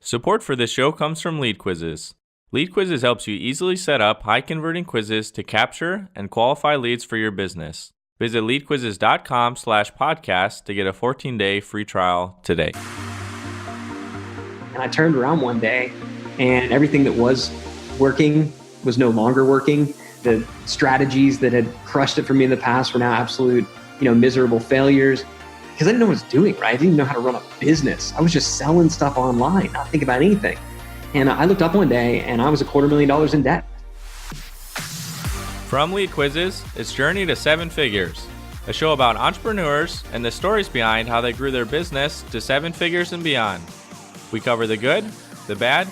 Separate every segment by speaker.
Speaker 1: Support for this show comes from Lead Quizzes. Lead Quizzes helps you easily set up high-converting quizzes to capture and qualify leads for your business. Visit leadquizzes.com/podcast to get a 14-day free trial today.
Speaker 2: And I turned around one day and everything that was working was no longer working. The strategies that had crushed it for me in the past were now absolute, miserable failures. Because I didn't know what I was doing, right? I didn't even know how to run a business. I was just selling stuff online, not thinking about anything. And I looked up one day and I was $250,000 in debt.
Speaker 1: From Lead Quizzes, it's Journey to Seven Figures, a show about entrepreneurs and the stories behind how they grew their business to seven figures and beyond. We cover the good, the bad,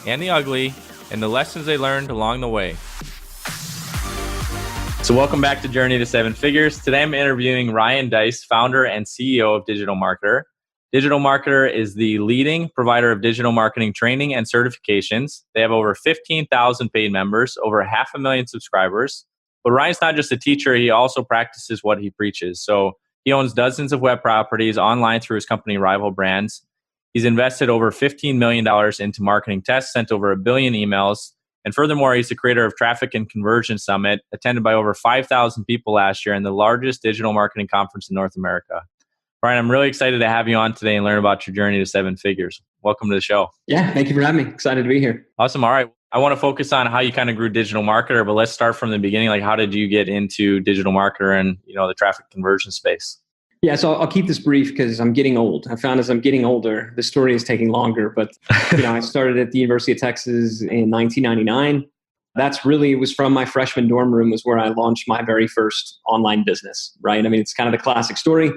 Speaker 1: and the ugly, and the lessons they learned along the way. So welcome back to Journey to Seven Figures. Today I'm interviewing Ryan Deiss, founder and CEO of DigitalMarketer. DigitalMarketer is the leading provider of digital marketing training and certifications. They have over 15,000 paid members, over 500,000 subscribers. But Ryan's not just a teacher, he also practices what he preaches. So he owns dozens of web properties online through his company Rival Brands. He's invested over $15 million into marketing tests, sent over 1 billion emails. And furthermore, he's the creator of Traffic and Conversion Summit, attended by over 5,000 people last year and the largest digital marketing conference in North America. Ryan, I'm really excited to have you on today and learn about your journey to seven figures. Welcome to the show.
Speaker 2: Yeah, thank you for having me. Excited to be here.
Speaker 1: Awesome. All right. I want to focus on how you kind of grew Digital Marketer, but let's start from the beginning. Like, how did you get into Digital Marketer and, the traffic conversion space?
Speaker 2: Yeah, so I'll keep this brief because I'm getting old. I found as I'm getting older, the story is taking longer. But I started at the University of Texas in 1999. It was from my freshman dorm room was where I launched my very first online business, right? I mean, it's kind of the classic story.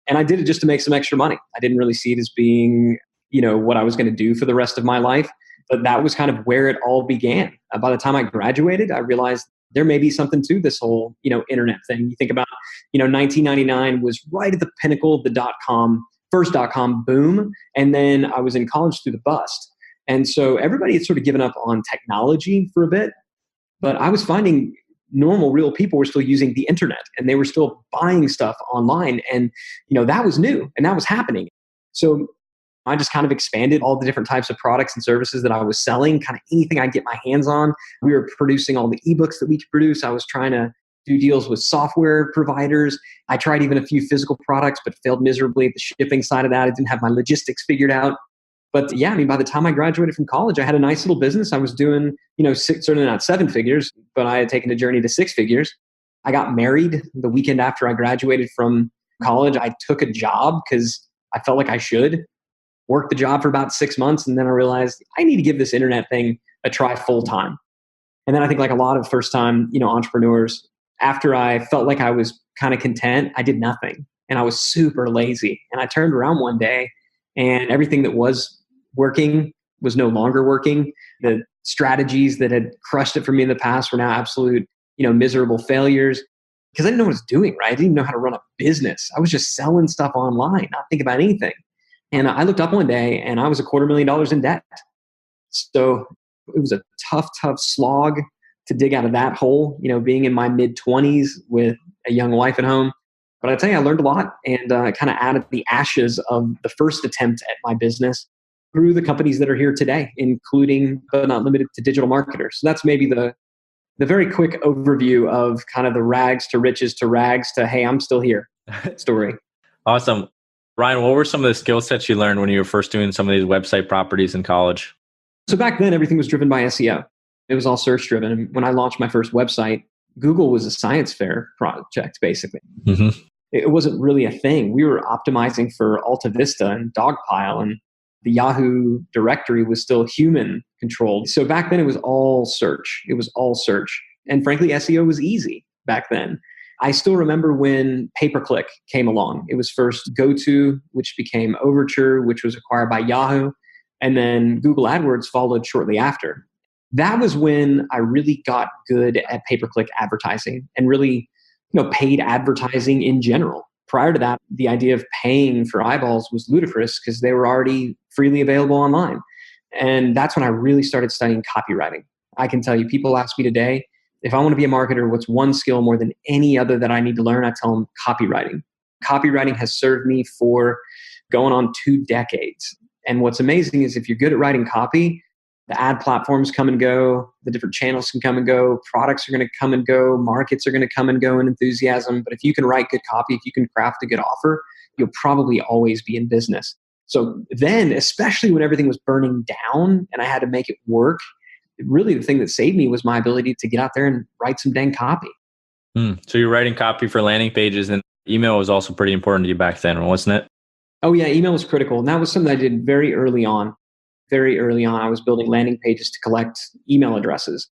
Speaker 2: And I did it just to make some extra money. I didn't really see it as being, what I was going to do for the rest of my life. But that was kind of where it all began. By the time I graduated, I realized there may be something to this whole, internet thing. You think about, 1999 was right at the pinnacle of the first dot-com boom. And then I was in college through the bust. And so everybody had sort of given up on technology for a bit. But I was finding normal, real people were still using the internet and they were still buying stuff online. And, that was new and that was happening. So I just kind of expanded all the different types of products and services that I was selling, kind of anything I get my hands on. We were producing all the ebooks that we could produce. I was trying to do deals with software providers. I tried even a few physical products, but failed miserably at the shipping side of that. I didn't have my logistics figured out. But yeah, by the time I graduated from college, I had a nice little business. I was doing, certainly not seven figures, but I had taken a journey to six figures. I got married the weekend after I graduated from college. I took a job because I felt like I should. Worked the job for about 6 months. And then I realized I need to give this internet thing a try full time. And then I think like a lot of first time, entrepreneurs, after I felt like I was kind of content, I did nothing and I was super lazy. And I turned around one day and everything that was working was no longer working. The strategies that had crushed it for me in the past were now absolute, miserable failures because I didn't know what I was doing, right? I didn't even know how to run a business. I was just selling stuff online, not thinking about anything. And I looked up one day and I was $250,000 in debt. So it was a tough slog to dig out of that hole, being in my mid-20s with a young wife at home. But I tell you, I learned a lot and kind of out of the ashes of the first attempt at my business grew the companies that are here today, including, but not limited to, DigitalMarketer. So that's maybe the very quick overview of kind of the rags to riches to rags to, hey, I'm still here story.
Speaker 1: Awesome. Ryan, what were some of the skill sets you learned when you were first doing some of these website properties in college?
Speaker 2: So back then, everything was driven by SEO. It was all search driven. And when I launched my first website, Google was a science fair project, basically. Mm-hmm. It wasn't really a thing. We were optimizing for Alta Vista and Dogpile, and the Yahoo directory was still human controlled. So back then, it was all search. And frankly, SEO was easy back then. I still remember when pay-per-click came along. It was first GoTo, which became Overture, which was acquired by Yahoo. And then Google AdWords followed shortly after. That was when I really got good at pay-per-click advertising and really, paid advertising in general. Prior to that, the idea of paying for eyeballs was ludicrous because they were already freely available online. And that's when I really started studying copywriting. I can tell you, people ask me today, if I want to be a marketer, what's one skill more than any other that I need to learn? I tell them copywriting. Copywriting has served me for going on 2 decades. And what's amazing is if you're good at writing copy, the ad platforms come and go, the different channels can come and go, products are going to come and go, markets are going to come and go in enthusiasm. But if you can write good copy, if you can craft a good offer, you'll probably always be in business. So then, especially when everything was burning down and I had to make it work, really the thing that saved me was my ability to get out there and write some dang copy.
Speaker 1: So you're writing copy for landing pages, and email was also pretty important to you back then, wasn't it?
Speaker 2: Oh yeah, email was critical. And that was something I did very early on. Very early on, I was building landing pages to collect email addresses.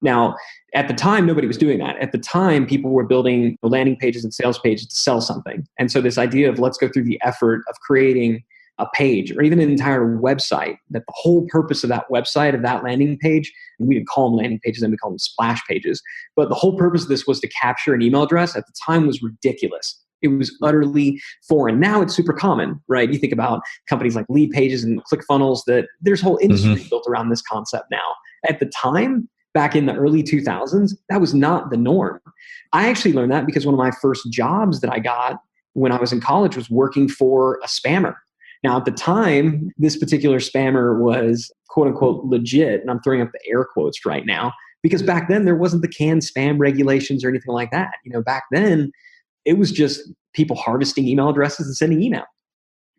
Speaker 2: Now, at the time, nobody was doing that. At the time, people were building landing pages and sales pages to sell something. And so this idea of let's go through the effort of creating a page or even an entire website, that the whole purpose of that website, of that landing page, and we didn't call them landing pages, then we call them splash pages. But the whole purpose of this was to capture an email address. At the time was ridiculous. It was utterly foreign. Now it's super common, right? You think about companies like Lead Pages and ClickFunnels, that there's whole industry built around this concept now. At the time, back in the early 2000s, that was not the norm. I actually learned that because one of my first jobs that I got when I was in college was working for a spammer. Now, at the time, this particular spammer was quote unquote legit, and I'm throwing up the air quotes right now, because back then there wasn't the canned spam regulations or anything like that. Back then, it was just people harvesting email addresses and sending email.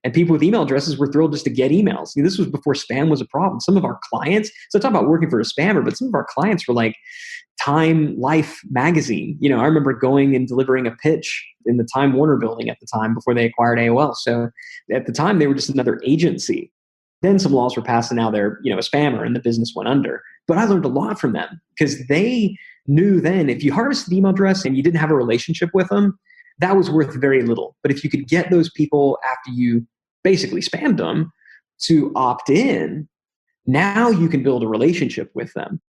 Speaker 2: And people with email addresses were thrilled just to get emails. This was before spam was a problem. Some of our clients, so talk about working for a spammer, but some of our clients were like Time Life magazine. I remember going and delivering a pitch in the Time Warner building at the time before they acquired AOL. So at the time, they were just another agency. Then some laws were passed and now they're, a spammer and the business went under. But I learned a lot from them because they knew then if you harvested the email address and you didn't have a relationship with them, that was worth very little. But if you could get those people after you basically spammed them to opt in, now you can build a relationship with them.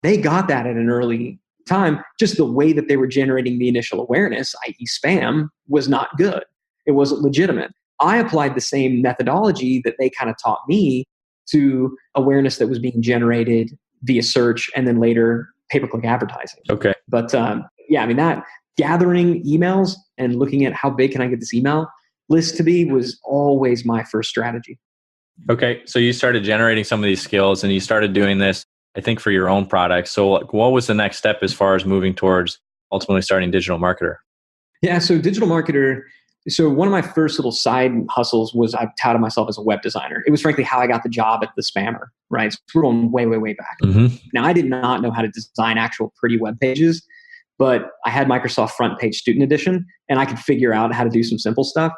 Speaker 2: They got that at an early time. Just the way that they were generating the initial awareness, i.e. spam, was not good. It wasn't legitimate. I applied the same methodology that they kind of taught me to awareness that was being generated via search and then later pay-per-click advertising.
Speaker 1: Okay.
Speaker 2: But that gathering emails and looking at how big can I get this email list to be was always my first strategy.
Speaker 1: Okay. So you started generating some of these skills and you started doing this, I think, for your own products. So what was the next step as far as moving towards ultimately starting DigitalMarketer? Yeah.
Speaker 2: So DigitalMarketer, so one of my first little side hustles was I touted myself as a web designer. It was frankly how I got the job at the spammer, right? So we're going way, way, way back. Now, I did not know how to design actual pretty web pages, but I had Microsoft Front Page Student Edition and I could figure out how to do some simple stuff.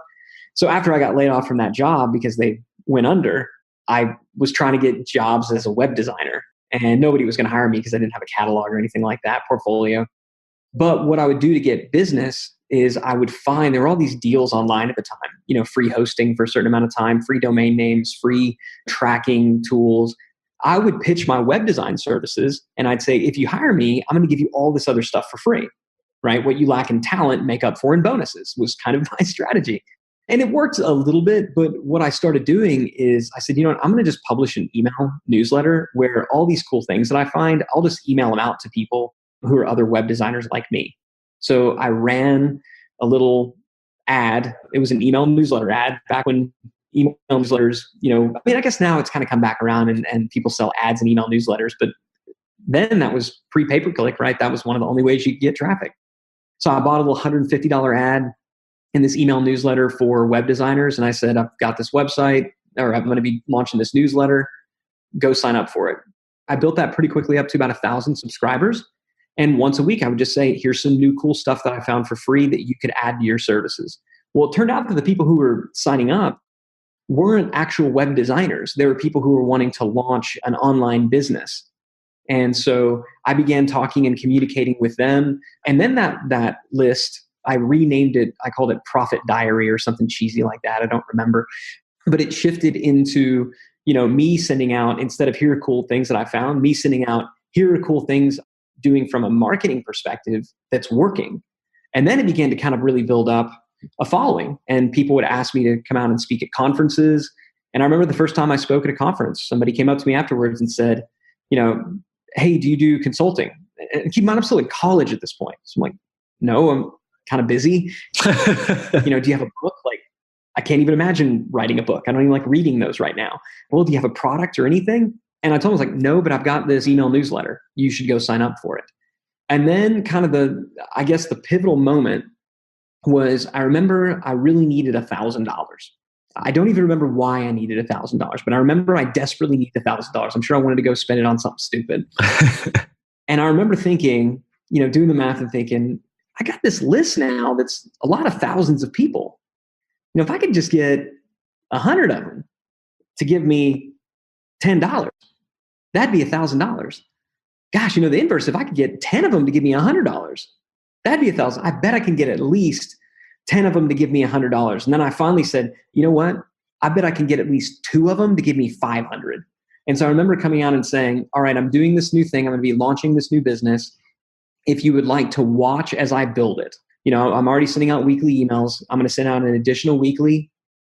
Speaker 2: So after I got laid off from that job because they went under, I was trying to get jobs as a web designer and nobody was going to hire me because I didn't have a catalog or anything like that, portfolio. But what I would do to get business is I would find there were all these deals online at the time, free hosting for a certain amount of time, free domain names, free tracking tools. I would pitch my web design services and I'd say, if you hire me, I'm going to give you all this other stuff for free, right? What you lack in talent, make up for in bonuses was kind of my strategy. And it worked a little bit, but what I started doing is I said, I'm going to just publish an email newsletter where all these cool things that I find, I'll just email them out to people who are other web designers like me. So I ran a little ad. It was an email newsletter ad back when email newsletters, I guess now it's kind of come back around and people sell ads and email newsletters, but then that was pre-pay-per-click, right? That was one of the only ways you could get traffic. So I bought a little $150 ad in this email newsletter for web designers. And I said, I've got this website, or I'm going to be launching this newsletter. Go sign up for it. I built that pretty quickly up to about 1,000 subscribers. And once a week, I would just say, here's some new cool stuff that I found for free that you could add to your services. Well, it turned out that the people who were signing up weren't actual web designers. They were people who were wanting to launch an online business. And so I began talking and communicating with them. And then that list, I renamed it. I called it Profit Diary or something cheesy like that. I don't remember. But it shifted into, me sending out, instead of here are cool things that I found, me sending out, here are cool things doing from a marketing perspective that's working. And then it began to kind of really build up a following. And people would ask me to come out and speak at conferences. And I remember the first time I spoke at a conference, somebody came up to me afterwards and said, hey, do you do consulting? And keep in mind, I'm still in college at this point. So I'm like, no, I'm kind of busy. Do you have a book? Like, I can't even imagine writing a book. I don't even like reading those right now. Well, do you have a product or anything? And I told him, I was like, no, but I've got this email newsletter. You should go sign up for it. And then kind of the pivotal moment was, I remember I really needed $1,000. I don't even remember why I needed $1,000, but I remember I desperately needed $1,000. I'm sure I wanted to go spend it on something stupid. And I remember thinking, doing the math and thinking, I got this list now that's a lot of thousands of people. If I could just get 100 of them to give me $10, that'd be $1,000. Gosh, the inverse, if I could get 10 of them to give me $100, that'd be $1,000. I bet I can get at least 10 of them to give me $100. And then I finally said, you know what? I bet I can get at least 2 of them to give me 500. And so I remember coming out and saying, all right, I'm doing this new thing. I'm going to be launching this new business. If you would like to watch as I build it, I'm already sending out weekly emails. I'm going to send out an additional weekly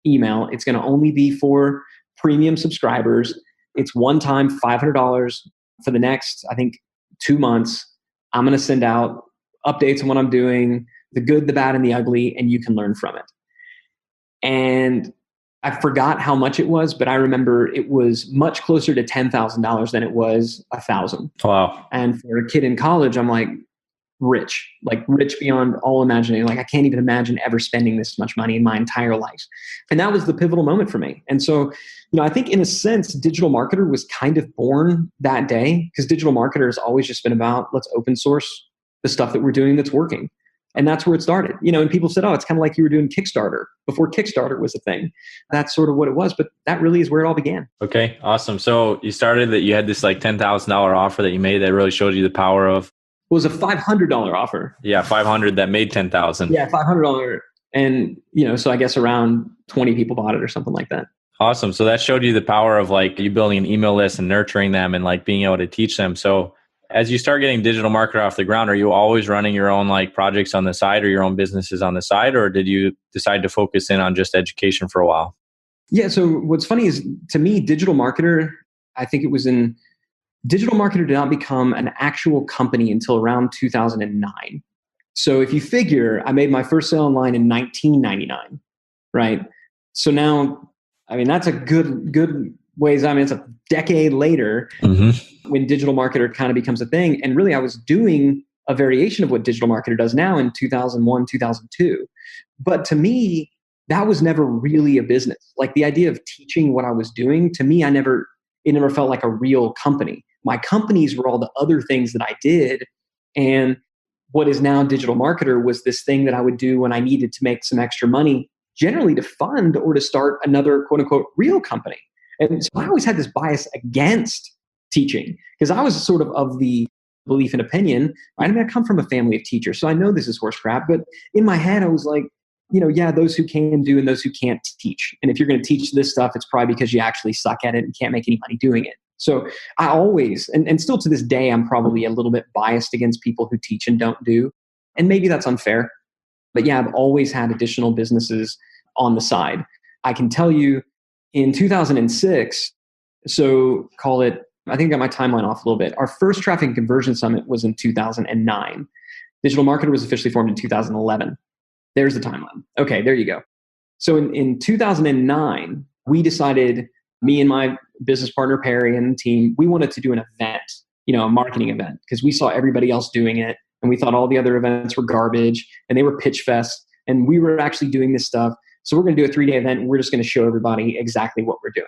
Speaker 2: email. It's going to only be for premium subscribers. It's one time $500 for the next, I think, 2 months. I'm going to send out updates on what I'm doing, the good, the bad, and the ugly, and you can learn from it. And I forgot how much it was, but I remember it was much closer to $10,000 than it was $1,000.
Speaker 1: Wow.
Speaker 2: And for a kid in college, I'm like rich beyond all imagining. Like I can't even imagine ever spending this much money in my entire life. And that was the pivotal moment for me. And so, I think in a sense, Digital Marketer was kind of born that day, because Digital Marketer has always just been about, let's open source the stuff that we're doing that's working. And that's where it started. And people said, oh, it's kind of like you were doing Kickstarter before Kickstarter was a thing. That's sort of what it was. But that really is where it all began.
Speaker 1: Okay, awesome. So you started that you had this like $10,000 offer that you made that really showed you the power of.
Speaker 2: It was a $500 offer.
Speaker 1: Yeah, 500 that made 10,000.
Speaker 2: Yeah, $500. And, so I guess around 20 people bought it or something like that.
Speaker 1: Awesome. So that showed you the power of like you building an email list and nurturing them and like being able to teach them. So as you start getting Digital Marketer off the ground, are you always running your own like projects on the side or your own businesses on the side? Or did you decide to focus in on just education for a while?
Speaker 2: Yeah. So what's funny is, to me, Digital Marketer, I think it was Digital Marketer did not become an actual company until around 2009. So if you figure, I made my first sale online in 1999, right? So now, that's a good ways. It's a decade later when Digital Marketer kind of becomes a thing. And really, I was doing a variation of what Digital Marketer does now in 2001, 2002. But to me, that was never really a business. Like the idea of teaching what I was doing, to me, it never felt like a real company. My companies were all the other things that I did. And what is now Digital Marketer was this thing that I would do when I needed to make some extra money, generally to fund or to start another quote unquote real company. And so I always had this bias against teaching, because I was sort of the belief and opinion. I come from a family of teachers, so I know this is horse crap. But in my head, I was like, those who can do and those who can't teach. And if you're going to teach this stuff, it's probably because you actually suck at it and can't make any money doing it. So I always, and still to this day, I'm probably a little bit biased against people who teach and don't do. And maybe that's unfair. But yeah, I've always had additional businesses on the side. I can tell you, in 2006, so call it, I think I got my timeline off a little bit. Our first traffic and conversion summit was in 2009. Digital Marketer was officially formed in 2011. There's the timeline. Okay, there you go. So in 2009, we decided, me and my business partner, Perry, and the team, we wanted to do an event, a marketing event, because we saw everybody else doing it. And we thought all the other events were garbage and they were pitch fest. And we were actually doing this stuff. So we're going to do a 3-day event and we're just going to show everybody exactly what we're doing.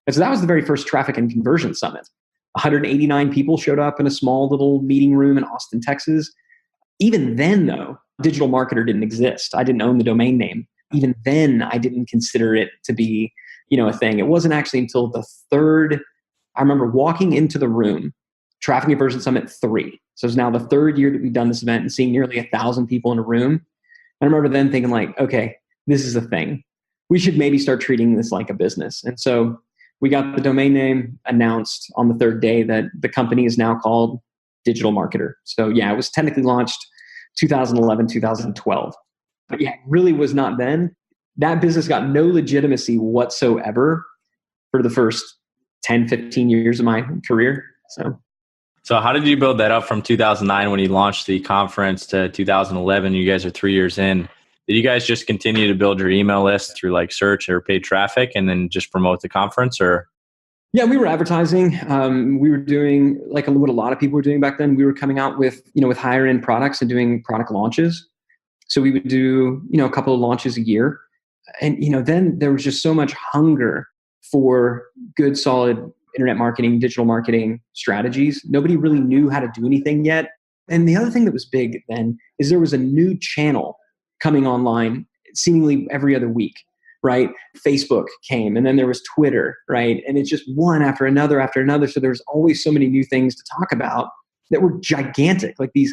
Speaker 2: And so that was the very first traffic and conversion summit. 189 people showed up in a small little meeting room in Austin, Texas. Even then, though, Digital Marketer didn't exist. I didn't own the domain name. Even then, I didn't consider it to be, a thing. It wasn't actually until the third, I remember walking into the room, Traffic and Conversion Summit 3. So it's now the third year that we've done this event and seeing nearly 1,000 people in a room. And I remember then thinking like, okay, this is a thing. We should maybe start treating this like a business. And so we got the domain name announced on the third day that the company is now called Digital Marketer. So yeah, it was technically launched 2011, 2012. But yeah, it really was not then. That business got no legitimacy whatsoever for the first 10, 15 years of my career.
Speaker 1: So how did you build that up from 2009 when you launched the conference to 2011? You guys are 3 years in. Did you guys just continue to build your email list through like search or paid traffic and then just promote the conference, or?
Speaker 2: Yeah, we were advertising. We were doing like what a lot of people were doing back then. We were coming out with, with higher end products and doing product launches. So we would do, a couple of launches a year. And, then there was just so much hunger for good, solid internet marketing, digital marketing strategies. Nobody really knew how to do anything yet. And the other thing that was big then is there was a new channel coming online seemingly every other week, right? Facebook came, and then there was Twitter, right? And it's just one after another after another. So there's always so many new things to talk about that were gigantic, like these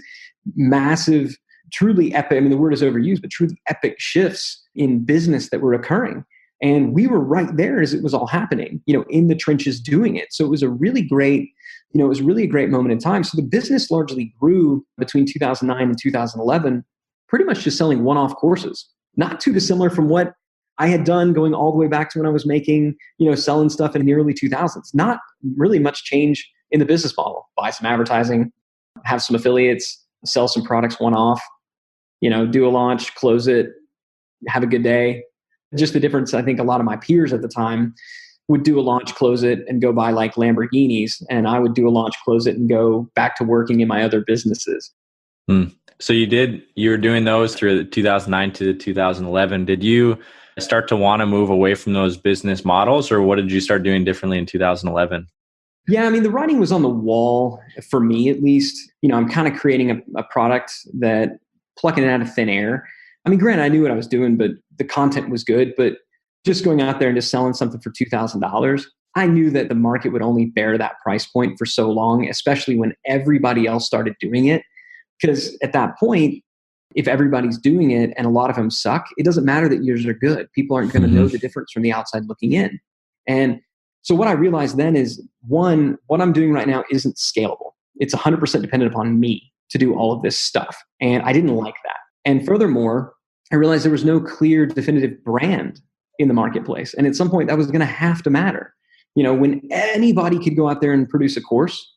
Speaker 2: massive, truly epic, I mean, the word is overused, but truly epic shifts in business that were occurring. And we were right there as it was all happening, in the trenches doing it. So it was a really great, moment in time. So the business largely grew between 2009 and 2011, pretty much just selling one-off courses, not too dissimilar from what I had done going all the way back to when I was making, selling stuff in the early 2000s. Not really much change in the business model. Buy some advertising, have some affiliates, sell some products one-off, do a launch, close it, have a good day. Just the difference, I think a lot of my peers at the time would do a launch, close it, and go buy like Lamborghinis. And I would do a launch, close it, and go back to working in my other businesses.
Speaker 1: So you were doing those through 2009 to 2011. Did you start to want to move away from those business models, or what did you start doing differently in 2011?
Speaker 2: Yeah, I mean, the writing was on the wall for me, at least. I'm kind of creating a product that plucking it out of thin air. I mean, granted, I knew what I was doing, but the content was good. But just going out there and just selling something for $2,000, I knew that the market would only bear that price point for so long, especially when everybody else started doing it. Because at that point, if everybody's doing it and a lot of them suck, it doesn't matter that yours are good. People aren't going to know the difference from the outside looking in. And so what I realized then is, one, what I'm doing right now isn't scalable. It's 100% dependent upon me to do all of this stuff. And I didn't like that. And furthermore, I realized there was no clear, definitive brand in the marketplace. And at some point that was going to have to matter. When anybody could go out there and produce a course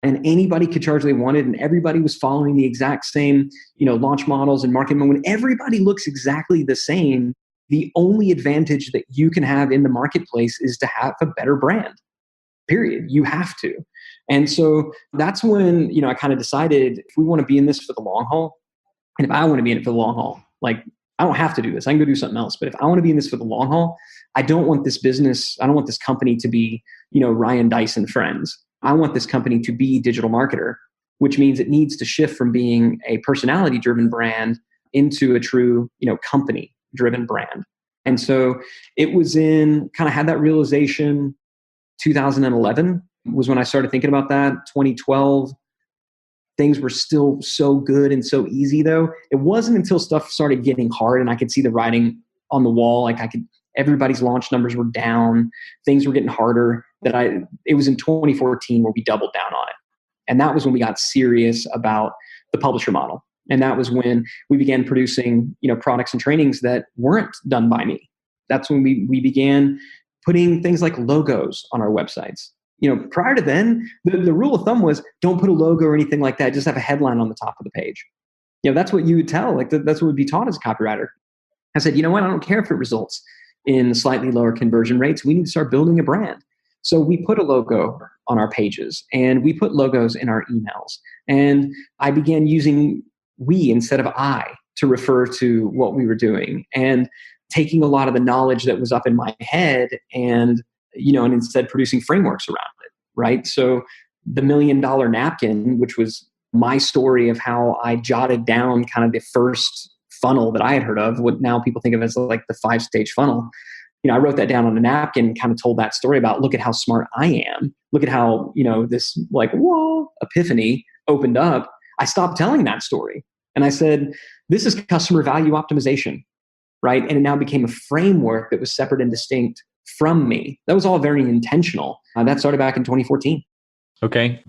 Speaker 2: and anybody could charge what they wanted and everybody was following the exact same, launch models and marketing, when everybody looks exactly the same, the only advantage that you can have in the marketplace is to have a better brand, period. You have to. And so that's when, I kind of decided if we want to be in this for the long haul, and if I want to be in it for the long haul, like I don't have to do this. I can go do something else. But if I want to be in this for the long haul, I don't want this company to be, Ryan Deiss and Friends. I want this company to be DigitalMarketer, which means it needs to shift from being a personality-driven brand into a true, company-driven brand. And so it was kind of had that realization. 2011 was when I started thinking about that. 2012, things were still so good and so easy though. It wasn't until stuff started getting hard and I could see the writing on the wall. Like everybody's launch numbers were down. Things were getting harder it was in 2014 where we doubled down on it. And that was when we got serious about the publisher model. And that was when we began producing, products and trainings that weren't done by me. That's when we began putting things like logos on our websites. Prior to then, the rule of thumb was don't put a logo or anything like that. Just have a headline on the top of the page. That's what you would tell. Like that's what would be taught as a copywriter. I said, you know what? I don't care if it results in slightly lower conversion rates. We need to start building a brand. So we put a logo on our pages and we put logos in our emails. And I began using we instead of I to refer to what we were doing and taking a lot of the knowledge that was up in my head and instead producing frameworks around it, right? So the $1 million napkin, which was my story of how I jotted down kind of the first funnel that I had heard of, what now people think of as like the 5-stage funnel. I wrote that down on a napkin and kind of told that story about, look at how smart I am. Look at how, this like, whoa, epiphany opened up. I stopped telling that story. And I said, this is customer value optimization, right? And it now became a framework that was separate and distinct from me. That was all very intentional. That started back in 2014.
Speaker 1: Okay.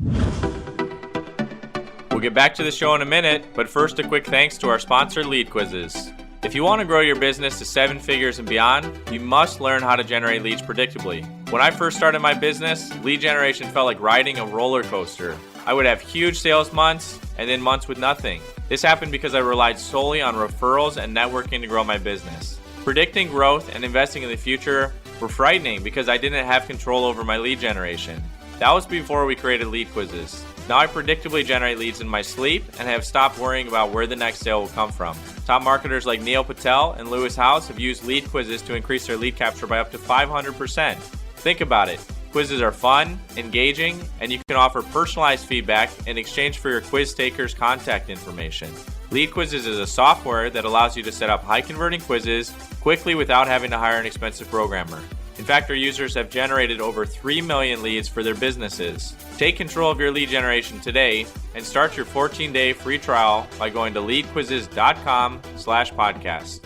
Speaker 1: We'll get back to the show in a minute, but first a quick thanks to our sponsor, Lead Quizzes. If you want to grow your business to 7 figures and beyond, you must learn how to generate leads predictably. When I first started my business, lead generation felt like riding a roller coaster. I would have huge sales months and then months with nothing. This happened because I relied solely on referrals and networking to grow my business. Predicting growth and investing in the future were frightening because I didn't have control over my lead generation. That was before we created lead quizzes. Now I predictably generate leads in my sleep and have stopped worrying about where the next sale will come from. Top marketers like Neil Patel and Lewis Howes have used lead quizzes to increase their lead capture by up to 500%. Think about it. Quizzes are fun, engaging, and you can offer personalized feedback in exchange for your quiz taker's contact information. Lead Quizzes is a software that allows you to set up high-converting quizzes quickly without having to hire an expensive programmer. In fact, our users have generated over 3 million leads for their businesses. Take control of your lead generation today and start your 14-day free trial by going to leadquizzes.com/podcast.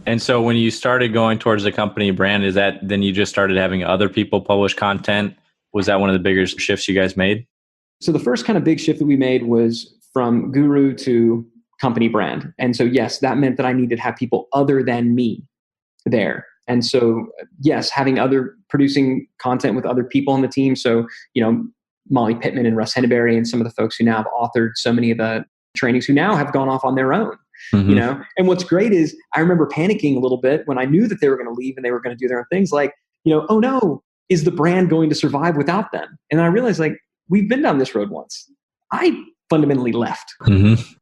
Speaker 1: And so when you started going towards the company brand, is that then you just started having other people publish content? Was that one of the bigger shifts you guys made?
Speaker 2: So the first kind of big shift that we made was from guru to company brand. And so, yes, that meant that I needed to have people other than me there. And so, yes, having other producing content with other people on the team. So, Molly Pittman and Russ Henneberry and some of the folks who now have authored so many of the trainings who now have gone off on their own.
Speaker 1: Mm-hmm.
Speaker 2: And what's great is I remember panicking a little bit when I knew that they were going to leave and they were going to do their own things like, oh no, is the brand going to survive without them? And I realized we've been down this road once. I fundamentally left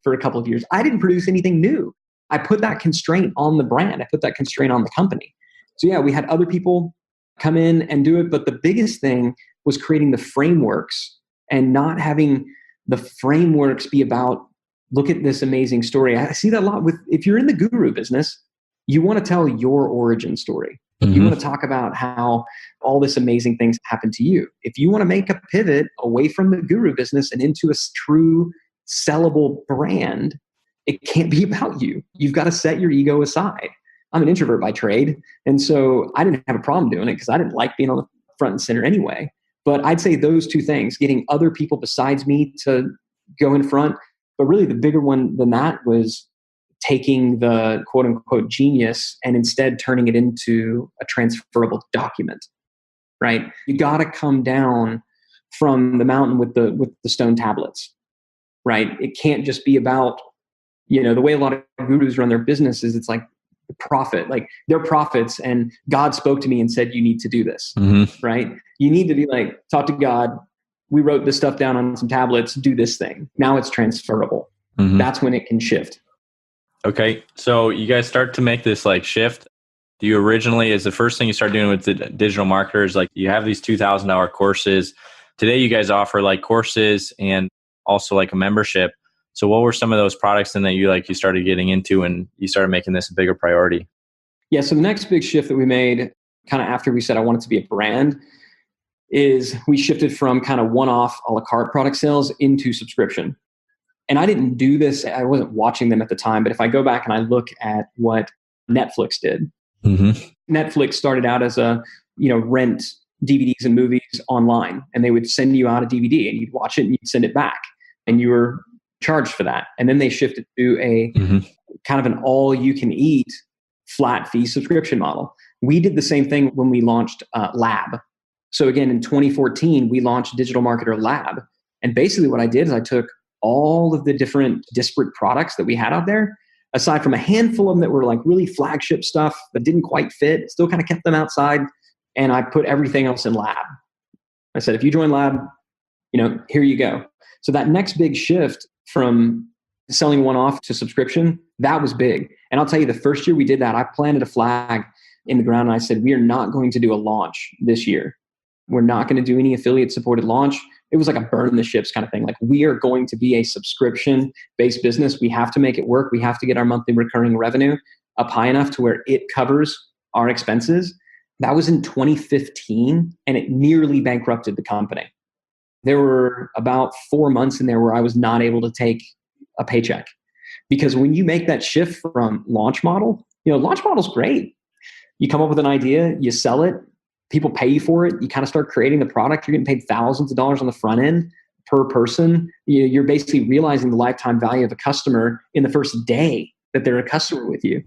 Speaker 2: for a couple of years. I didn't produce anything new. I put that constraint on the brand. I put that constraint on the company. So yeah, we had other people come in and do it. But the biggest thing was creating the frameworks and not having the frameworks be about, look at this amazing story. I see that a lot if you're in the guru business, you want to tell your origin story. Mm-hmm. You want to talk about how all this amazing things happened to you. If you want to make a pivot away from the guru business and into a true sellable brand, it can't be about you. You've got to set your ego aside. I'm an introvert by trade. And so I didn't have a problem doing it because I didn't like being on the front and center anyway. But I'd say those two things, getting other people besides me to go in front. But really the bigger one than that was taking the quote unquote genius and instead turning it into a transferable document, right? You got to come down from the mountain with the stone tablets, right? It can't just be about, the way a lot of gurus run their businesses, it's like the profit, like they're prophets and God spoke to me and said, you need to do this, right? You need to be like, talk to God. We wrote this stuff down on some tablets, do this thing. Now it's transferable. That's when it can shift.
Speaker 1: Okay. So you guys start to make this shift. Do you originally, is the first thing you start doing with the digital marketers, you have these $2,000 courses. Today you guys offer courses and also a membership. So what were some of those products then that you started getting into and you started making this a bigger priority?
Speaker 2: Yeah. So the next big shift that we made kind of after we said I want it to be a brand is we shifted from kind of one-off a la carte product sales into subscription. And I didn't do this. I wasn't watching them at the time. But if I go back and I look at what Netflix did, Netflix started out as a, rent DVDs and movies online. And they would send you out a DVD and you'd watch it and you'd send it back. And you were charged for that. And then they shifted to a kind of an all-you-can-eat flat fee subscription model. We did the same thing when we launched Lab. So again, in 2014, we launched Digital Marketer Lab. And basically what I did is I took all of the different disparate products that we had out there, aside from a handful of them that were really flagship stuff that didn't quite fit, still kind of kept them outside. And I put everything else in Lab. I said, if you join Lab, here you go. So that next big shift from selling one-off to subscription, that was big. And I'll tell you, the first year we did that, I planted a flag in the ground and I said, we are not going to do a launch this year. We're not going to do any affiliate supported launch. It was like a burn the ships kind of thing. We are going to be a subscription based business. We have to make it work. We have to get our monthly recurring revenue up high enough to where it covers our expenses. That was in 2015 and it nearly bankrupted the company. There were about 4 months in there where I was not able to take a paycheck because when you make that shift from launch model, launch model's great. You come up with an idea, you sell it, people pay you for it. You kind of start creating the product. You're getting paid thousands of dollars on the front end per person. You're basically realizing the lifetime value of a customer in the first day that they're a customer with you.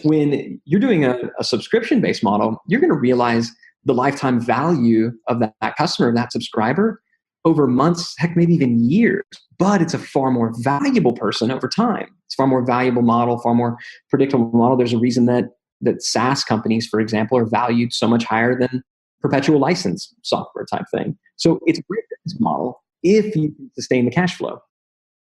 Speaker 2: When you're doing a subscription-based model, you're going to realize the lifetime value of that customer, that subscriber, over months, heck, maybe even years. But it's a far more valuable person over time. It's a far more valuable model, far more predictable model. There's a reason that SaaS companies, for example, are valued so much higher than perpetual license software type thing. So it's a great business model if you can sustain the cash flow.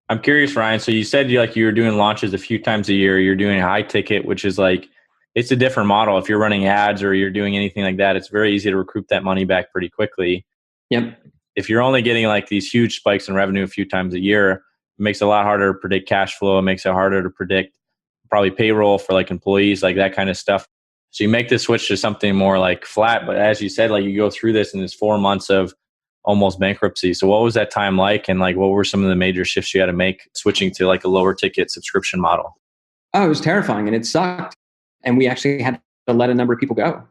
Speaker 1: I'm curious, Ryan. So you said you were doing launches a few times a year. You're doing a high ticket, which is like, it's a different model. If you're running ads or you're doing anything like that, it's very easy to recoup that money back pretty quickly.
Speaker 2: Yep.
Speaker 1: If you're only getting like these huge spikes in revenue a few times a year, it makes it a lot harder to predict cash flow. It makes it harder to predict probably payroll for like employees, like that kind of stuff. So you make the switch to something more like flat. But as you said, like you go through this and it's 4 months of almost bankruptcy. So what was that time like? And like, what were some of the major shifts you had to make switching to like a lower ticket subscription model?
Speaker 2: Oh, it was terrifying and it sucked. And we actually had to let a number of people go.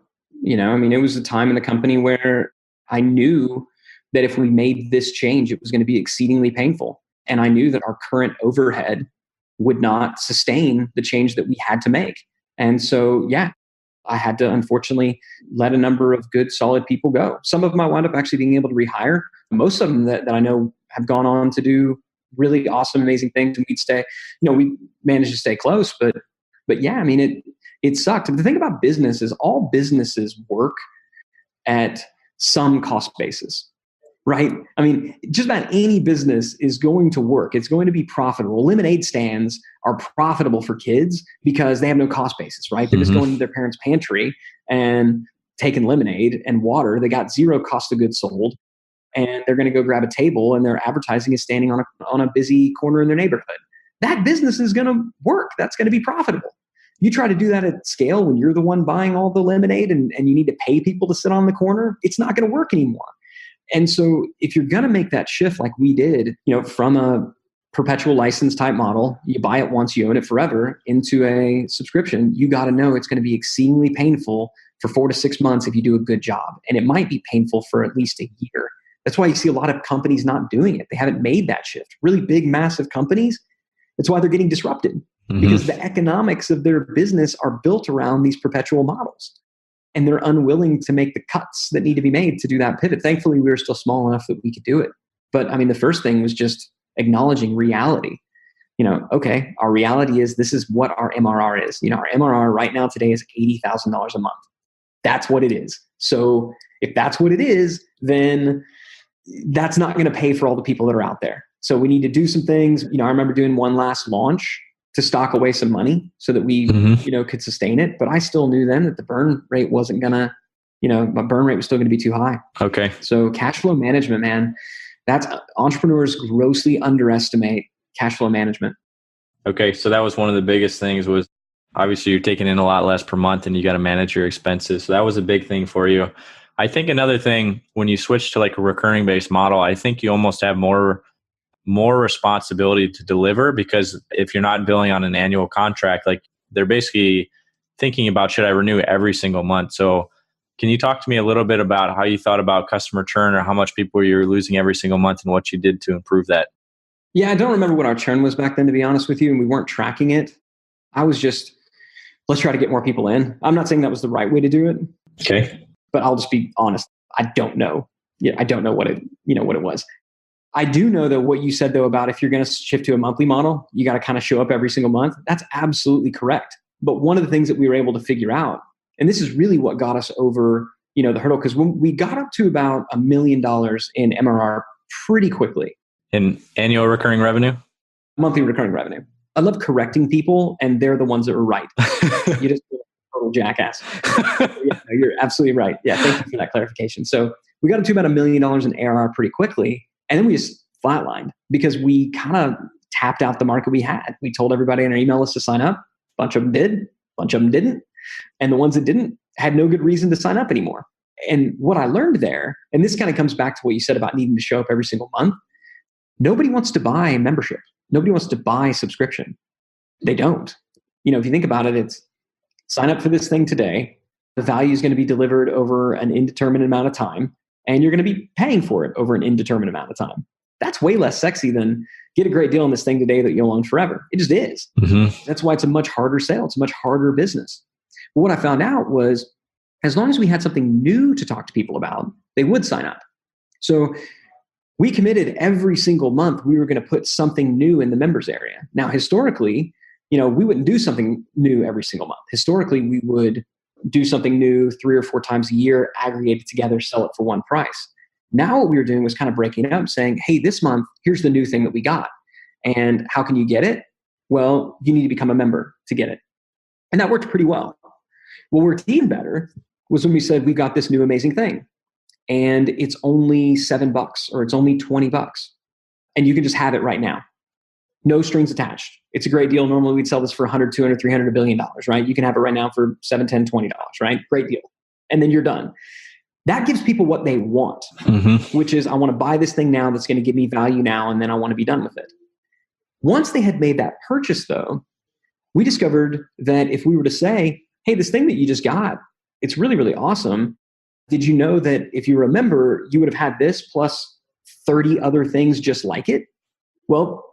Speaker 2: It was a time in the company where I knew that if we made this change, it was going to be exceedingly painful. And I knew that our current overhead would not sustain the change that we had to make. And so, I had to unfortunately let a number of good, solid people go. Some of them I wound up actually being able to rehire. Most of them that I know have gone on to do really awesome, amazing things. And we managed to stay close, but it sucked. The thing about business is all businesses work at some cost basis, right? Just about any business is going to work. It's going to be profitable. Lemonade stands are profitable for kids because they have no cost basis, right? They're just going to their parents' pantry and taking lemonade and water. They got zero cost of goods sold, and they're going to go grab a table, and their advertising is standing on a busy corner in their neighborhood. That business is going to work. That's going to be profitable. You try to do that at scale when you're the one buying all the lemonade and you need to pay people to sit on the corner, it's not going to work anymore. And so if you're going to make that shift like we did, from a perpetual license type model, you buy it once, you own it forever, into a subscription, you got to know it's going to be exceedingly painful for 4 to 6 months if you do a good job. And it might be painful for at least a year. That's why you see a lot of companies not doing it. They haven't made that shift. Really big, massive companies, that's why they're getting disrupted. Because the economics of their business are built around these perpetual models. And they're unwilling to make the cuts that need to be made to do that pivot. Thankfully, we were still small enough that we could do it. But the first thing was just acknowledging reality. Okay, our reality is this is what our MRR is. Our MRR right now today is $80,000 a month. That's what it is. So if that's what it is, then that's not going to pay for all the people that are out there. So we need to do some things. I remember doing one last launch to stock away some money so that we, could sustain it. But I still knew then that the burn rate wasn't gonna, my burn rate was still gonna be too high.
Speaker 1: Okay.
Speaker 2: So cash flow management, man, that's entrepreneurs grossly underestimate cash flow management.
Speaker 1: Okay. So that was one of the biggest things was obviously you're taking in a lot less per month and you got to manage your expenses. So that was a big thing for you. I think another thing when you switch to like a recurring based model, I think you almost have more responsibility to deliver, because if you're not billing on an annual contract, like they're basically thinking about, should I renew every single month? So can you talk to me a little bit about how you thought about customer churn or how much people you're losing every single month and what you did to improve that?
Speaker 2: Yeah, I don't remember what our churn was back then, to be honest with you, and we weren't tracking it. I was just, let's try to get more people in. I'm not saying that was the right way to do it.
Speaker 1: Okay.
Speaker 2: But I'll just be honest. I don't know. I don't know what it was. I do know that what you said though about if you're going to shift to a monthly model, you got to kind of show up every single month. That's absolutely correct. But one of the things that we were able to figure out, and this is really what got us over, the hurdle, because when we got up to about $1 million in MRR pretty quickly.
Speaker 1: In annual recurring revenue?
Speaker 2: Monthly recurring revenue. I love correcting people, and they're the ones that are right. You just a total jackass. Yeah, you're absolutely right. Yeah, thank you for that clarification. So we got up to about $1 million in ARR pretty quickly. And then we just flatlined because we kind of tapped out the market we had. We told everybody on our email list to sign up. A bunch of them did, a bunch of them didn't. And the ones that didn't had no good reason to sign up anymore. And what I learned there, and this kind of comes back to what you said about needing to show up every single month. Nobody wants to buy membership. Nobody wants to buy subscription. They don't. If you think about it, it's sign up for this thing today. The value is going to be delivered over an indeterminate amount of time. And you're going to be paying for it over an indeterminate amount of time. That's way less sexy than get a great deal on this thing today that you'll own forever. It just is. That's why it's a much harder sale. It's a much harder business. But what I found out was, as long as we had something new to talk to people about, they would sign up. So we committed every single month we were going to put something new in the members area. Now, historically, we wouldn't do something new every single month. Historically, we would do something new 3 or 4 times a year, aggregate it together, sell it for one price. Now what we were doing was kind of breaking it up, saying, hey, this month, here's the new thing that we got. And how can you get it? Well, you need to become a member to get it. And that worked pretty well. What worked even better was when we said, we've got this new amazing thing. And it's only $7 or it's only $20. And you can just have it right now. No strings attached. It's a great deal. Normally we'd sell this for $100, $200, $300, $1 billion, right? You can have it right now for $7, $10, $20, right? Great deal. And then you're done. That gives people what they want, which is, I want to buy this thing now that's going to give me value now, and then I want to be done with it. Once they had made that purchase, though, we discovered that if we were to say, hey, this thing that you just got, it's really, really awesome. Did you know that if you were a member, you would have had this plus 30 other things just like it? Well,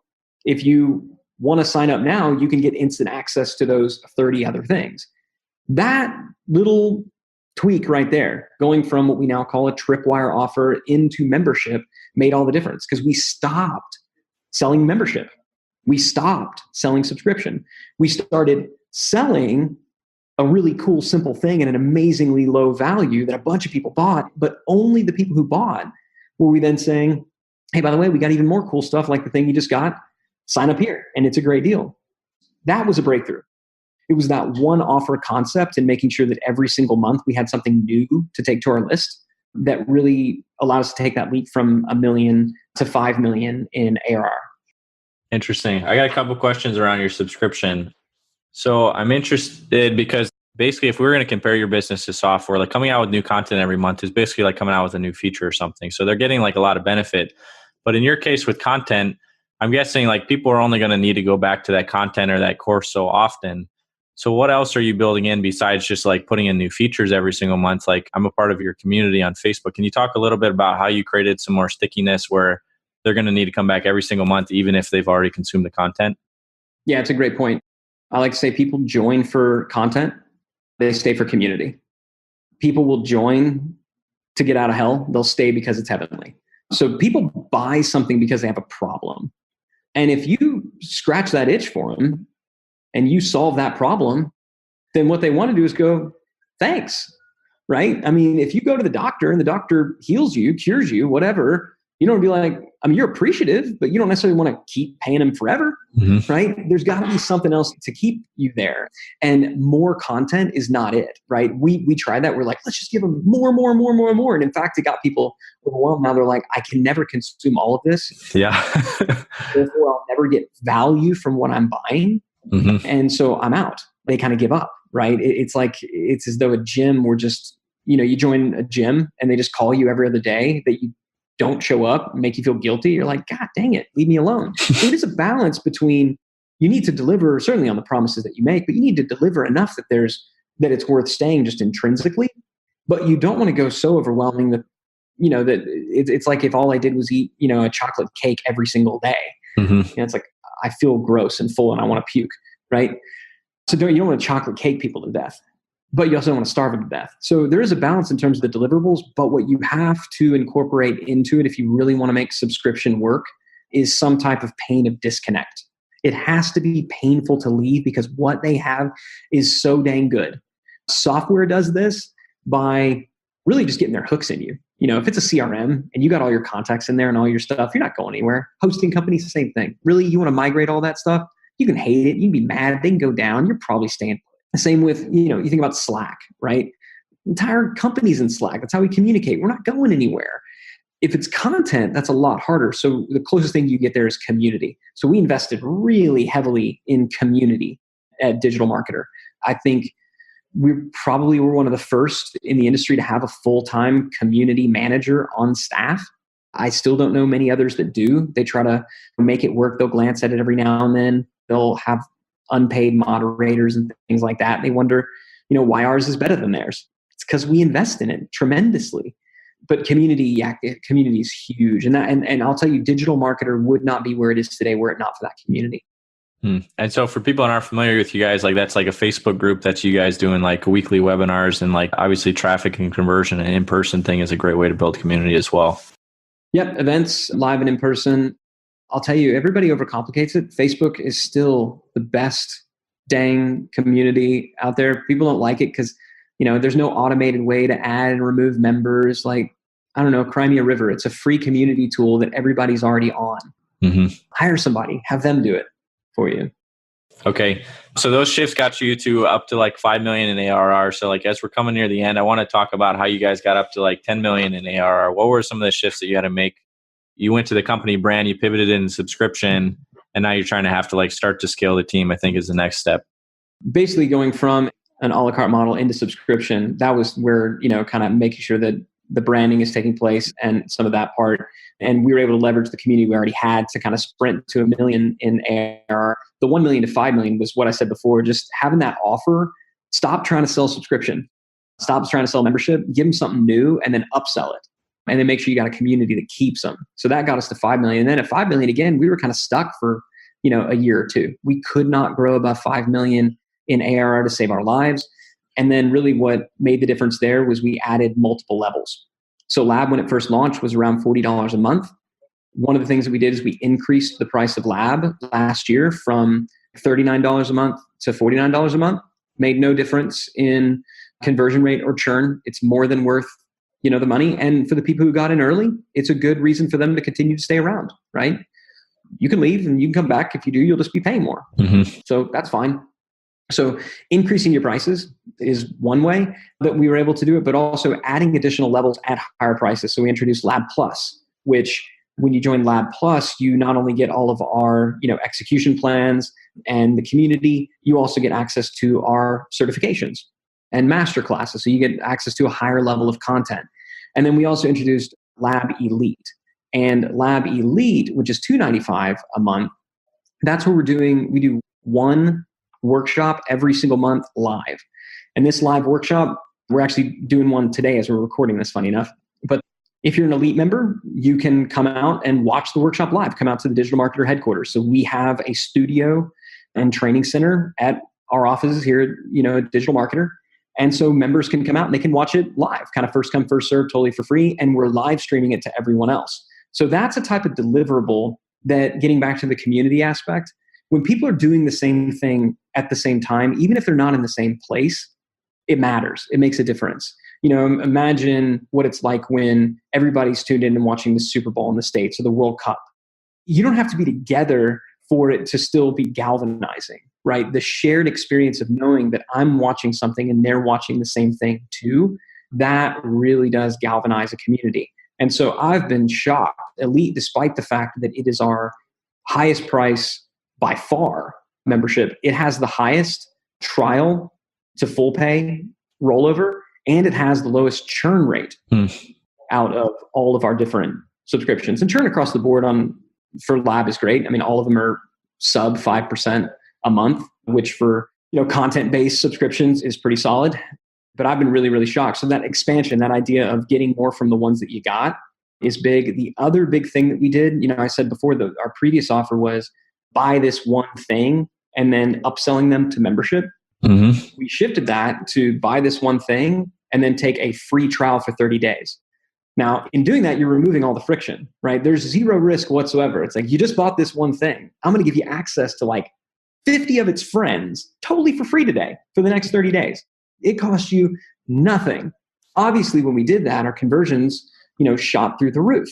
Speaker 2: if you want to sign up now, you can get instant access to those 30 other things. That little tweak right there, going from what we now call a tripwire offer into membership, made all the difference, because we stopped selling membership. We stopped selling subscription. We started selling a really cool, simple thing at an amazingly low value that a bunch of people bought, but only the people who bought were we then saying, hey, by the way, we got even more cool stuff like the thing you just got. Sign up here, and it's a great deal. That was a breakthrough. It was that one offer concept and making sure that every single month we had something new to take to our list that really allowed us to take that leap from $1 million to $5 million in ARR.
Speaker 1: Interesting. I got a couple questions around your subscription. So I'm interested because basically if we were going to compare your business to software, like coming out with new content every month is basically like coming out with a new feature or something. So they're getting like a lot of benefit. But in your case with content, I'm guessing like people are only going to need to go back to that content or that course so often. So what else are you building in besides just like putting in new features every single month? Like I'm a part of your community on Facebook. Can you talk a little bit about how you created some more stickiness where they're going to need to come back every single month, even if they've already consumed the content?
Speaker 2: Yeah, it's a great point. I like to say people join for content. They stay for community. People will join to get out of hell. They'll stay because it's heavenly. So people buy something because they have a problem. And if you scratch that itch for them and you solve that problem, then what they want to do is go, thanks, right? I mean, if you go to the doctor and the doctor heals you, cures you, whatever, you don't be like, I mean, you're appreciative, but you don't necessarily want to keep paying them forever, right? There's got to be something else to keep you there. And more content is not it, right? We tried that. We're like, let's just give them more. And in fact, it got people overwhelmed. Now they're like, I can never consume all of this.
Speaker 1: Yeah.
Speaker 2: Therefore, I'll never get value from what I'm buying. And so I'm out. They kind of give up, right? It's like, it's as though a gym were just, you join a gym and they just call you every other day that you don't show up, make you feel guilty. You're like, God dang it, leave me alone. So it is a balance between, you need to deliver certainly on the promises that you make, but you need to deliver enough that it's worth staying just intrinsically. But you don't want to go so overwhelming that, that it's like if all I did was eat, a chocolate cake every single day. It's like, I feel gross and full and I want to puke, right? So you don't want to chocolate cake people to death, but you also don't want to starve them to death. So there is a balance in terms of the deliverables, but what you have to incorporate into it if you really want to make subscription work is some type of pain of disconnect. It has to be painful to leave because what they have is so dang good. Software does this by really just getting their hooks in you. If it's a CRM and you got all your contacts in there and all your stuff, you're not going anywhere. Hosting companies, the same thing. Really, you want to migrate all that stuff? You can hate it. You can be mad. They can go down. You're probably staying. The same with, you think about Slack, right? Entire companies in Slack. That's how we communicate. We're not going anywhere. If it's content, that's a lot harder. So the closest thing you get there is community. So we invested really heavily in community at DigitalMarketer. I think we probably were one of the first in the industry to have a full-time community manager on staff. I still don't know many others that do. They try to make it work. They'll glance at it every now and then. They'll have unpaid moderators and things like that. They wonder, why ours is better than theirs. It's because we invest in it tremendously. But community is huge. And I'll tell you, DigitalMarketer would not be where it is today were it not for that community.
Speaker 1: And so for people that aren't familiar with you guys, like that's like a Facebook group that's you guys doing like weekly webinars, and like obviously traffic and conversion and in-person thing is a great way to build community as well.
Speaker 2: Yep. Events live and in person. I'll tell you, everybody overcomplicates it. Facebook is still the best dang community out there. People don't like it because, there's no automated way to add and remove members. Like, I don't know, Crimea River. It's a free community tool that everybody's already on. Hire somebody, have them do it for you.
Speaker 1: Okay. So those shifts got you to up to like 5 million in ARR. So like as we're coming near the end, I want to talk about how you guys got up to like 10 million in ARR. What were some of the shifts that you had to make? You went to the company brand, you pivoted into subscription, and now you're trying to have to like start to scale the team, I think is the next step.
Speaker 2: Basically going from an a la carte model into subscription, that was where, kind of making sure that the branding is taking place and some of that part. And we were able to leverage the community we already had to kind of sprint to 1 million in ARR. The 1 million to 5 million was what I said before, just having that offer. Stop trying to sell subscription. Stop trying to sell membership. Give them something new and then upsell it. And then make sure you got a community that keeps them. So that got us to 5 million. And then at 5 million, again, we were kind of stuck for, a year or two. We could not grow above 5 million in ARR to save our lives. And then really what made the difference there was we added multiple levels. So Lab, when it first launched, was around $40 a month. One of the things that we did is we increased the price of Lab last year from $39 a month to $49 a month. Made no difference in conversion rate or churn. It's more than worth, the money. And for the people who got in early, it's a good reason for them to continue to stay around, right? You can leave and you can come back. If you do, you'll just be paying more. So that's fine. So increasing your prices is one way that we were able to do it, but also adding additional levels at higher prices. So we introduced Lab Plus, which when you join Lab Plus, you not only get all of our, execution plans and the community, you also get access to our certifications and master classes. So you get access to a higher level of content. And then we also introduced Lab Elite. And Lab Elite, which is $295 a month, that's where we do one workshop every single month live. And this live workshop, we're actually doing one today as we're recording this, funny enough. But if you're an Elite member, you can come out and watch the workshop live. Come out to the Digital Marketer headquarters. So we have a studio and training center at our offices here at Digital Marketer. And so members can come out and they can watch it live, kind of first come, first serve, totally for free. And we're live streaming it to everyone else. So that's a type of deliverable that, getting back to the community aspect, when people are doing the same thing at the same time, even if they're not in the same place, it matters. It makes a difference. Imagine what it's like when everybody's tuned in and watching the Super Bowl in the States or the World Cup. You don't have to be together for it to still be galvanizing, right? The shared experience of knowing that I'm watching something and they're watching the same thing too, that really does galvanize a community. And so I've been shocked. Elite, despite the fact that it is our highest price by far membership, it has the highest trial to full pay rollover, and it has the lowest churn rate out of all of our different subscriptions. And churn across the board for Lab is great. I mean, all of them are sub 5% a month, which for content-based subscriptions is pretty solid. But I've been really, really shocked. So that expansion, that idea of getting more from the ones that you got is big. The other big thing that we did, I said before, our previous offer was buy this one thing and then upselling them to membership. We shifted that to buy this one thing and then take a free trial for 30 days. Now, in doing that, you're removing all the friction, right? There's zero risk whatsoever. It's like, you just bought this one thing. I'm going to give you access to like 50 of its friends totally for free today for the next 30 days. It costs you nothing. Obviously, when we did that, our conversions, shot through the roof.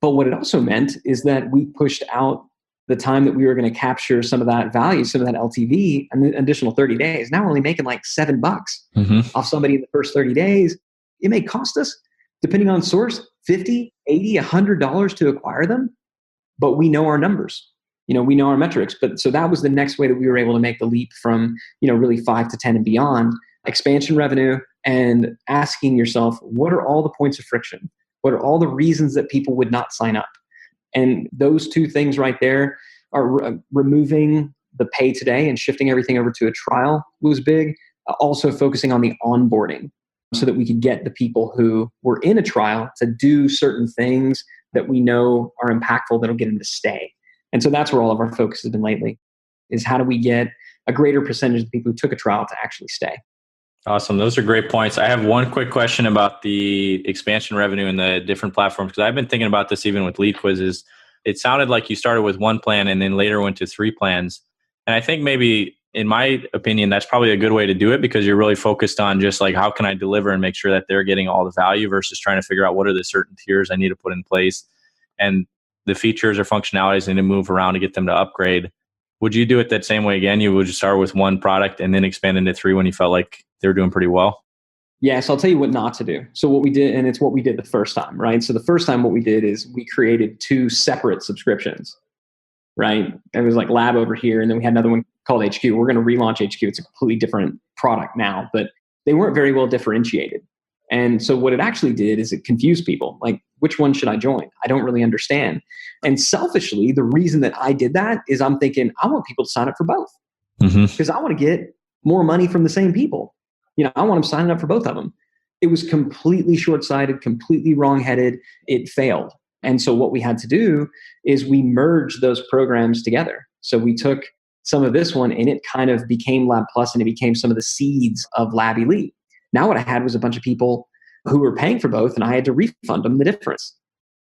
Speaker 2: But what it also meant is that we pushed out the time that we were going to capture some of that value, some of that LTV, an additional 30 days. Now we're only making like $7 off somebody in the first 30 days. It may cost us, depending on source, $50, $80, $100 to acquire them. But we know our numbers. We know our metrics. But so that was the next way that we were able to make the leap from, really 5 to 10 and beyond. Expansion revenue, and asking yourself, what are all the points of friction? What are all the reasons that people would not sign up? And those two things right there are removing the pay today and shifting everything over to a trial was big. Also focusing on the onboarding so that we could get the people who were in a trial to do certain things that we know are impactful that'll get them to stay. And so that's where all of our focus has been lately. is how do we get a greater percentage of the people who took a trial to actually stay?
Speaker 1: Awesome. Those are great points. I have one quick question about the expansion revenue in the different platforms, because I've been thinking about this even with lead quizzes. It sounded like you started with one plan and then later went to 3 plans. And I think maybe, in my opinion, that's probably a good way to do it, because you're really focused on just like, how can I deliver and make sure that they're getting all the value versus trying to figure out what are the certain tiers I need to put in place and the features or functionalities I need to move around to get them to upgrade. Would you do it that same way again? You would just start with one product and then expand into 3 when you felt like they were doing pretty well?
Speaker 2: Yeah, so I'll tell you what not to do. So what we did, and it's what we did the first time, right? So the first time what we did is we created 2 separate subscriptions, right? It was like Lab over here, and then we had another one called HQ. We're going to relaunch HQ. It's a completely different product now, but they weren't very well differentiated. And so what it actually did is it confused people. Like, which one should I join? I don't really understand. And selfishly, the reason that I did that is I'm thinking, I want people to sign up for both, because I want to get more money from the same people. I want them signing up for both of them. It was completely short-sighted, completely wrong-headed. It failed. And so what we had to do is we merged those programs together. So we took some of this one and it kind of became Lab Plus, and it became some of the seeds of Lab Elite. Now what I had was a bunch of people who were paying for both, and I had to refund them the difference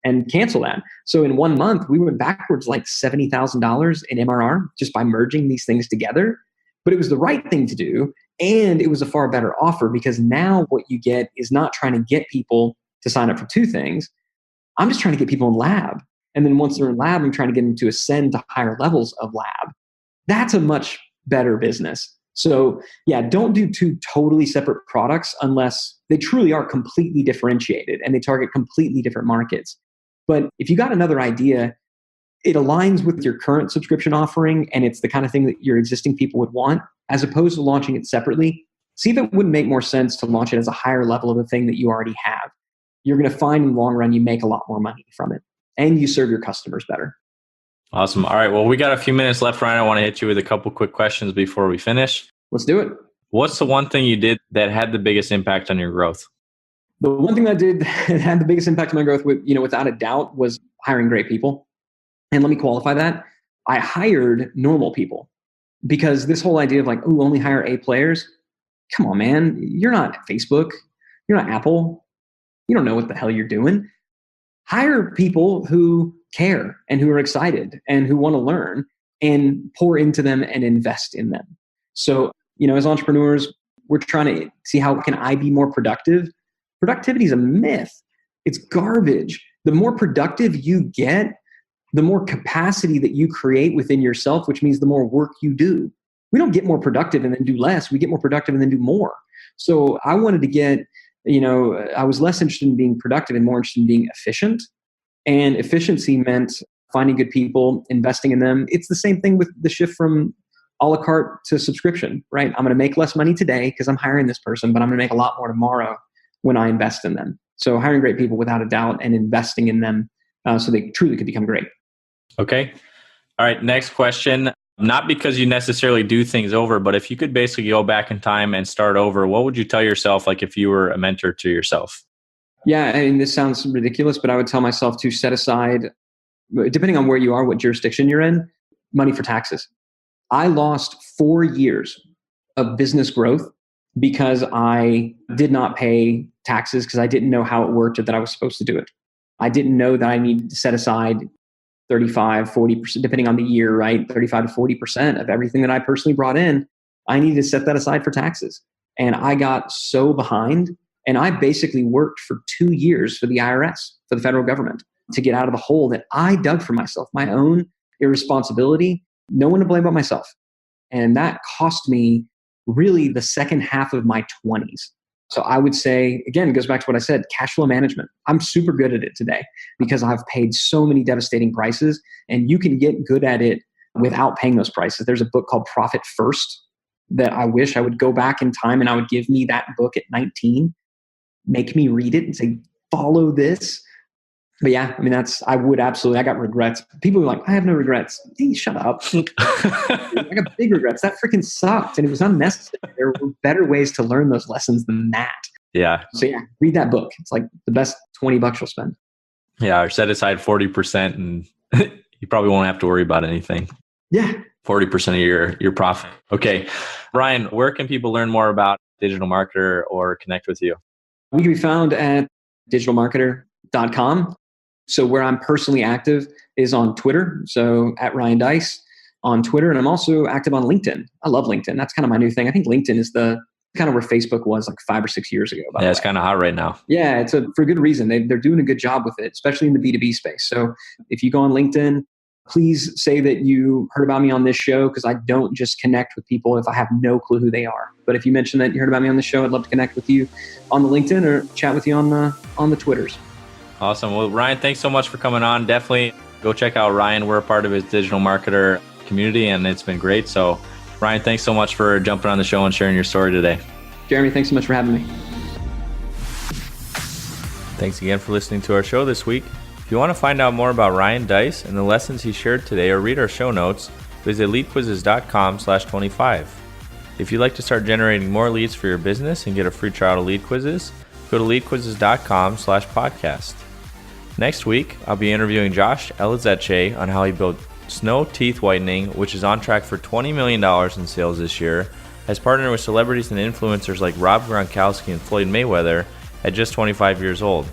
Speaker 2: and cancel that. So in 1 month, we went backwards like $70,000 in MRR just by merging these things together. But it was the right thing to do. And it was a far better offer, because now what you get is not trying to get people to sign up for 2 things. I'm just trying to get people in Lab. And then once they're in Lab, I'm trying to get them to ascend to higher levels of Lab. That's a much better business. So yeah, don't do 2 totally separate products unless they truly are completely differentiated and they target completely different markets. But if you got another idea, it aligns with your current subscription offering and it's the kind of thing that your existing people would want, as opposed to launching it separately, see if it wouldn't make more sense to launch it as a higher level of a thing that you already have. You're going to find in the long run, you make a lot more money from it and you serve your customers better.
Speaker 1: Awesome. All right. Well, we got a few minutes left, Ryan. I want to hit you with a couple quick questions before we finish.
Speaker 2: Let's do it.
Speaker 1: What's the one thing you did that had the biggest impact on your growth?
Speaker 2: The one thing that I did that had the biggest impact on my growth, without a doubt, was hiring great people. And let me qualify that. I hired normal people, because this whole idea of like, oh, only hire A players. Come on, man. You're not Facebook. You're not Apple. You don't know what the hell you're doing. Hire people who care and who are excited and who want to learn, and pour into them and invest in them. So, as entrepreneurs, we're trying to see how can I be more productive. Productivity is a myth. It's garbage. The more productive you get, the more capacity that you create within yourself, which means the more work you do. We don't get more productive and then do less. We get more productive and then do more. So I wanted to get, I was less interested in being productive and more interested in being efficient. And efficiency meant finding good people, investing in them. It's the same thing with the shift from a la carte to subscription, right? I'm going to make less money today because I'm hiring this person, but I'm going to make a lot more tomorrow when I invest in them. So hiring great people without a doubt and investing in them so they truly could become great.
Speaker 1: Okay. All right. Next question. Not because you necessarily do things over, but if you could basically go back in time and start over, what would you tell yourself, like if you were a mentor to yourself?
Speaker 2: Yeah. This sounds ridiculous, but I would tell myself to set aside, depending on where you are, what jurisdiction you're in, money for taxes. I lost 4 years of business growth because I did not pay taxes because I didn't know how it worked or that I was supposed to do it. I didn't know that I needed to set aside 35, 40%, depending on the year, right? 35 to 40% of everything that I personally brought in, I needed to set that aside for taxes. And I got so behind, and I basically worked for 2 years for the IRS, for the federal government, to get out of the hole that I dug for myself, my own irresponsibility, no one to blame but myself. And that cost me really the second half of my 20s. So I would say, again, it goes back to what I said, cash flow management. I'm super good at it today because I've paid so many devastating prices, and you can get good at it without paying those prices. There's a book called Profit First that I wish I would go back in time and I would give me that book at 19, make me read it and say, follow this. But yeah, I would absolutely, I got regrets. People were like, I have no regrets. Hey, shut up. I got big regrets. That freaking sucked and it was unnecessary. There were better ways to learn those lessons than that.
Speaker 1: Yeah.
Speaker 2: So yeah, read that book. It's like the best $20 you'll spend.
Speaker 1: Yeah. Or set aside 40% and you probably won't have to worry about anything.
Speaker 2: Yeah.
Speaker 1: 40% of your profit. Okay. Ryan, where can people learn more about Digital Marketer or connect with you?
Speaker 2: We can be found at DigitalMarketer.com. So where I'm personally active is on Twitter. So at Ryan Deiss on Twitter. And I'm also active on LinkedIn. I love LinkedIn. That's kind of my new thing. I think LinkedIn is the kind of where Facebook was like 5 or 6 years ago.
Speaker 1: Yeah, it's kind of hot right now.
Speaker 2: Yeah, for a good reason. They're doing a good job with it, especially in the B2B space. So if you go on LinkedIn, please say that you heard about me on this show, because I don't just connect with people if I have no clue who they are. But if you mention that you heard about me on the show, I'd love to connect with you on the LinkedIn or chat with you on the Twitters.
Speaker 1: Awesome. Well, Ryan, thanks so much for coming on. Definitely go check out Ryan. We're a part of his Digital Marketer community, and it's been great. So, Ryan, thanks so much for jumping on the show and sharing your story today.
Speaker 2: Jeremy, thanks so much for having me.
Speaker 1: Thanks again for listening to our show this week. If you want to find out more about Ryan Deiss and the lessons he shared today or read our show notes, visit leadquizzes.com/25. If you'd like to start generating more leads for your business and get a free trial to Lead Quizzes, go to leadquizzes.com/podcast. Next week, I'll be interviewing Josh Elizeche on how he built Snow Teeth Whitening, which is on track for $20 million in sales this year, has partnered with celebrities and influencers like Rob Gronkowski and Floyd Mayweather at just 25 years old.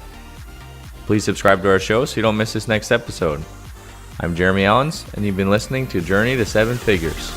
Speaker 1: Please subscribe to our show so you don't miss this next episode. I'm Jeremy Allens, and you've been listening to Journey to 7 Figures.